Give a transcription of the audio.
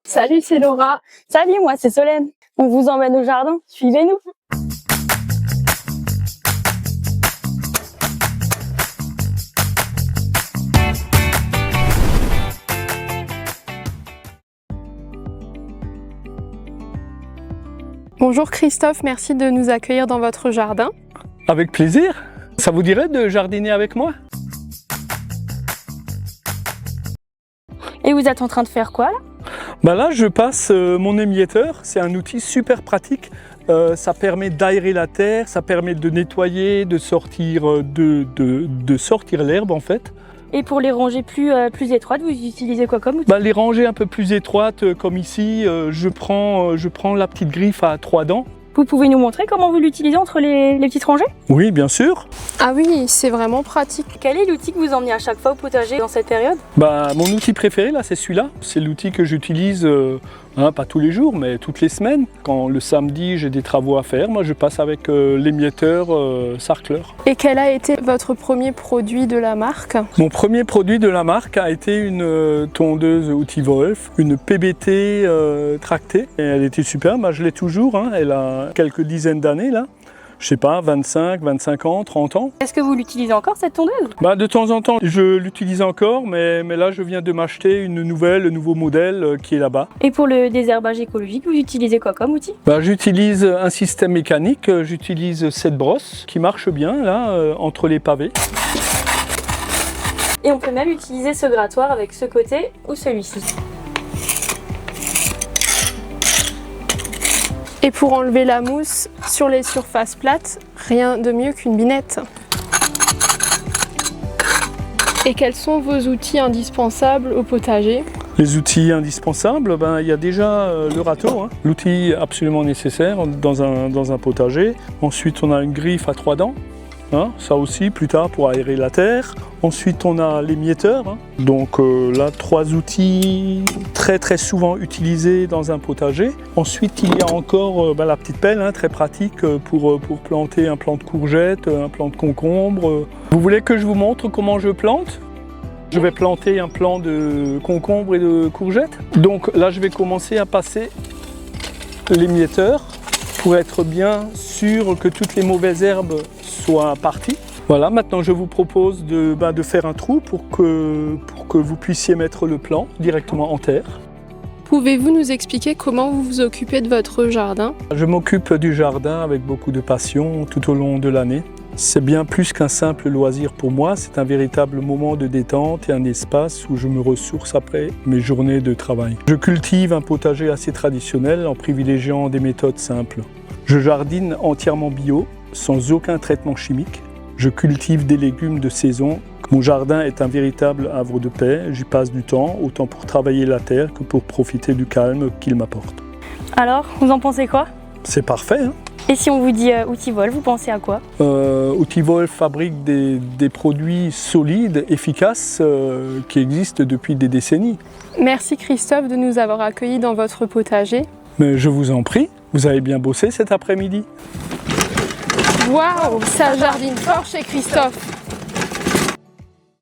Salut, c'est Laura. Salut, moi c'est Solène. On vous emmène au jardin, suivez-nous. Bonjour Christophe, merci de nous accueillir dans votre jardin. Avec plaisir. Ça vous dirait de jardiner avec moi? Et vous êtes en train de faire quoi là? Là, je passe mon émietteur. C'est un outil super pratique. Ça permet d'aérer la terre, ça permet de nettoyer, de sortir, sortir l'herbe en fait. Et pour les rangées plus étroites, vous utilisez quoi comme outil? Les rangées un peu plus étroites, comme ici, je prends la petite griffe à 3 dents. Vous pouvez nous montrer comment vous l'utilisez entre les petites rangées? Oui, bien sûr. Ah oui, c'est vraiment pratique. Quel est l'outil que vous emmenez à chaque fois au potager dans cette période? Mon outil préféré là, c'est celui-là. C'est l'outil que j'utilise, pas tous les jours, mais toutes les semaines. Quand le samedi, j'ai des travaux à faire, moi je passe avec l'émietteur Sarkler. Et quel a été votre premier produit de la marque? Mon premier produit de la marque a été une tondeuse Utiwolf, une PBT tractée. Et elle était super, je l'ai toujours, elle a quelques dizaines d'années là. Je sais pas, 25 ans, 30 ans. Est-ce que vous l'utilisez encore cette tondeuse? De temps en temps, je l'utilise encore, mais là, je viens de m'acheter le nouveau modèle qui est là-bas. Et pour le désherbage écologique, vous utilisez quoi comme outil? J'utilise un système mécanique, j'utilise cette brosse qui marche bien, là, entre les pavés. Et on peut même utiliser ce grattoir avec ce côté ou celui-ci. Et pour enlever la mousse sur les surfaces plates, rien de mieux qu'une binette. Et quels sont vos outils indispensables au potager? Les outils indispensables, il y a déjà le râteau, l'outil absolument nécessaire dans un potager. Ensuite, on a une griffe à 3 dents. Ça aussi plus tard pour aérer la terre. Ensuite on a l'émietteur, donc là 3 outils très souvent utilisés dans un potager. Ensuite il y a encore la petite pelle, très pratique pour planter un plant de courgette, un plant de concombre. Vous voulez que je vous montre comment je plante? Je vais planter un plant de concombre et de courgette. Donc là je vais commencer à passer l'émietteur pour être bien sûr que toutes les mauvaises herbes soient parties. Voilà, maintenant je vous propose de faire un trou pour que vous puissiez mettre le plant directement en terre. Pouvez-vous nous expliquer comment vous vous occupez de votre jardin? Je m'occupe du jardin avec beaucoup de passion tout au long de l'année. C'est bien plus qu'un simple loisir pour moi, c'est un véritable moment de détente et un espace où je me ressource après mes journées de travail. Je cultive un potager assez traditionnel en privilégiant des méthodes simples. Je jardine entièrement bio, sans aucun traitement chimique. Je cultive des légumes de saison. Mon jardin est un véritable havre de paix. J'y passe du temps, autant pour travailler la terre que pour profiter du calme qu'il m'apporte. Alors, vous en pensez quoi? C'est parfait, Et si on vous dit Utiwolf, vous pensez à quoi? Utiwolf fabrique des produits solides, efficaces, qui existent depuis des décennies. Merci Christophe de nous avoir accueillis dans votre potager. Mais je vous en prie, vous avez bien bossé cet après-midi. Waouh, ça jardine fort chez Christophe!